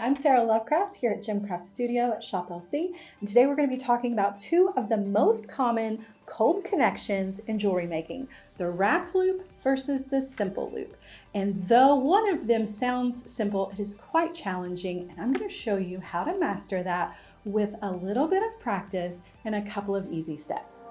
I'm Sara Lovecraft here at Gemcraft Studio at Shop LC, and today we're going to be talking about two of the most common cold connections in jewelry making, the wrapped loop versus the simple loop. And though one of them sounds simple, it is quite challenging, and I'm going to show you how to master that with a little bit of practice and a couple of easy steps.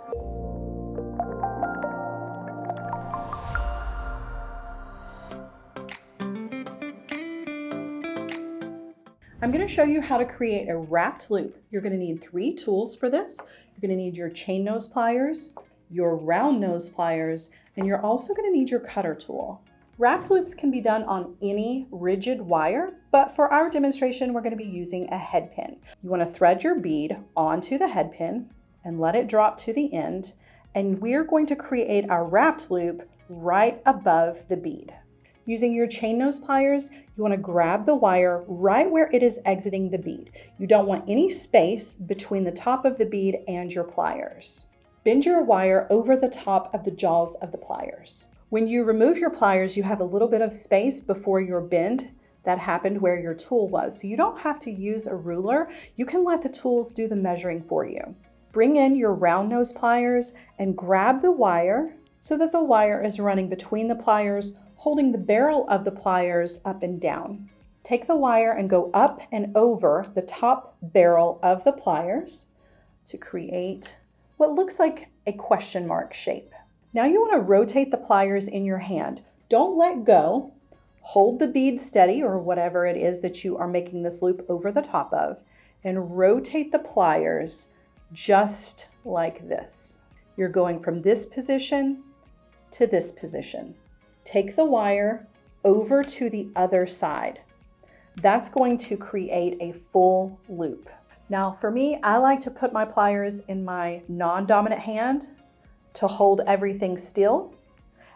I'm going to show you how to create a wrapped loop. You're going to need 3 tools for this. You're going to need your chain nose pliers, your round nose pliers, and you're also going to need your cutter tool. Wrapped loops can be done on any rigid wire, but for our demonstration, we're going to be using a head pin. You want to thread your bead onto the head pin and let it drop to the end, and we're going to create our wrapped loop right above the bead. Using your chain nose pliers, you want to grab the wire right where it is exiting the bead. You don't want any space between the top of the bead and your pliers. Bend your wire over the top of the jaws of the pliers. When you remove your pliers, you have a little bit of space before your bend that happened where your tool was. So you don't have to use a ruler. You can let the tools do the measuring for you. Bring in your round nose pliers and grab the wire so that the wire is running between the pliers, holding the barrel of the pliers up and down. Take the wire and go up and over the top barrel of the pliers to create what looks like a question mark shape. Now you want to rotate the pliers in your hand. Don't let go. Hold the bead steady, or whatever it is that you are making this loop over the top of, and rotate the pliers just like this. You're going from this position to this position. Take the wire over to the other side. That's going to create a full loop. Now for me, I like to put my pliers in my non-dominant hand to hold everything still,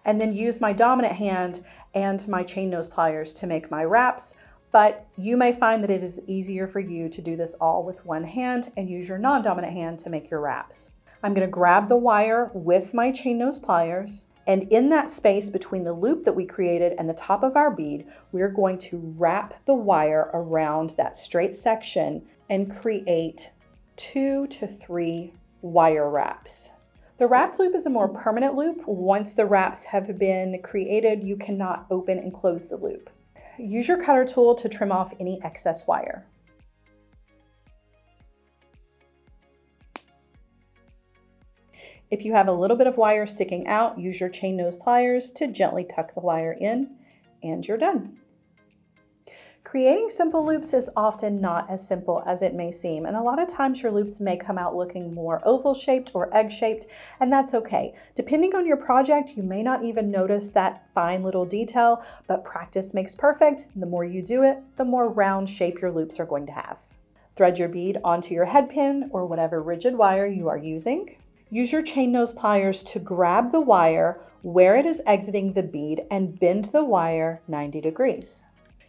and then use my dominant hand and my chain nose pliers to make my wraps. But you may find that it is easier for you to do this all with one hand and use your non-dominant hand to make your wraps. I'm going to grab the wire with my chain nose pliers, and in that space between the loop that we created and the top of our bead, we're going to wrap the wire around that straight section and create 2 to 3 wire wraps. The wrapped loop is a more permanent loop. Once the wraps have been created, you cannot open and close the loop. Use your cutter tool to trim off any excess wire. If you have a little bit of wire sticking out, use your chain nose pliers to gently tuck the wire in, and you're done. Creating simple loops is often not as simple as it may seem, and a lot of times your loops may come out looking more oval-shaped or egg-shaped, and that's okay. Depending on your project, you may not even notice that fine little detail, but practice makes perfect. The more you do it, the more round shape your loops are going to have. Thread your bead onto your head pin or whatever rigid wire you are using. Use your chain nose pliers to grab the wire where it is exiting the bead and bend the wire 90 degrees.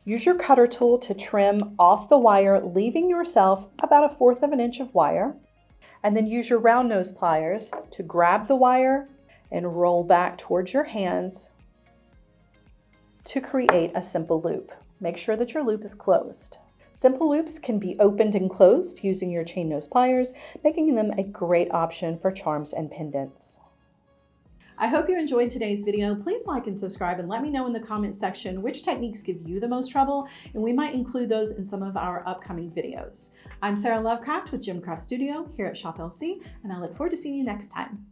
Use your cutter tool to trim off the wire, leaving yourself about 1/4 of an inch of wire. And then use your round nose pliers to grab the wire and roll back towards your hands to create a simple loop. Make sure that your loop is closed. Simple loops can be opened and closed using your chain nose pliers, making them a great option for charms and pendants. I hope you enjoyed today's video. Please like and subscribe and let me know in the comments section which techniques give you the most trouble, and we might include those in some of our upcoming videos. I'm Sara Lovecraft with Gemcraft Studio here at Shop LC, and I look forward to seeing you next time.